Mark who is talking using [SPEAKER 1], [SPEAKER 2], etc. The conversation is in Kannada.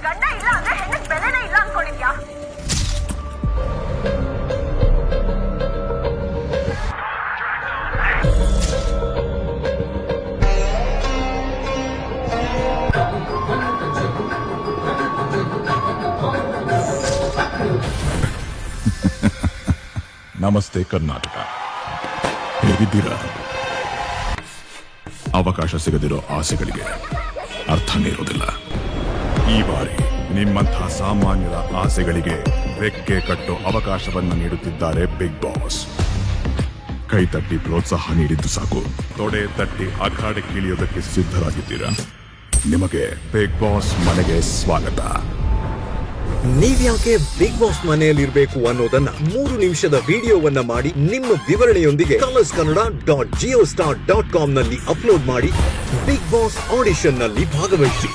[SPEAKER 1] ಗಂಡ ಇಲ್ಲ ಅಂದ್ರೆ ಹೆಣ್ಣಿಗೆ ಬೆಲೆನೇ ಇಲ್ಲ ಅನ್ಕೊಂಡಿದ್ಯಾ?
[SPEAKER 2] ನಮಸ್ತೆ ಕರ್ನಾಟಕ, ಹೇಗಿದ್ದೀರಾ? ಅವಕಾಶ ಸಿಗದಿರೋ ಆಸೆಗಳಿಗೆ ಅರ್ಥನೇ ಇರೋದಿಲ್ಲ. ಈ ಬಾರಿ ನಿಮ್ಮಂತಹ ಸಾಮಾನ್ಯರ ಆಸೆಗಳಿಗೆ ರೆಕ್ಕೆ ಕಟ್ಟೋ ಅವಕಾಶವನ್ನು ನೀಡುತ್ತಿದ್ದಾರೆ ಬಿಗ್ ಬಾಸ್. ಕೈ ತಟ್ಟಿ ಪ್ರೋತ್ಸಾಹ ನೀಡಿದ್ದು ಸಾಕು, ತೊಡೆ ತಟ್ಟಿ ಅಖಾಡಕ್ಕೆ ಇಳಿಯೋದಕ್ಕೆ ಸಿದ್ಧರಾಗಿದ್ದೀರಾ? ನಿಮಗೆ ಬಿಗ್ ಬಾಸ್ ಮನೆಗೆ ಸ್ವಾಗತ.
[SPEAKER 3] ನೀವ್ಯಾಕೆ ಬಿಗ್ ಬಾಸ್ ಮನೆಯಲ್ಲಿರ್ಬೇಕು ಅನ್ನೋದನ್ನ 3 ನಿಮಿಷದ ವಿಡಿಯೋವನ್ನ ಮಾಡಿ ನಿಮ್ಮ ವಿವರಣೆಯೊಂದಿಗೆ colorskannada.geostar.com ನಲ್ಲಿ ಅಪ್ಲೋಡ್ ಮಾಡಿ ಬಿಗ್ ಬಾಸ್ ಆಡಿಷನ್ ನಲ್ಲಿ ಭಾಗವಹಿಸಿ.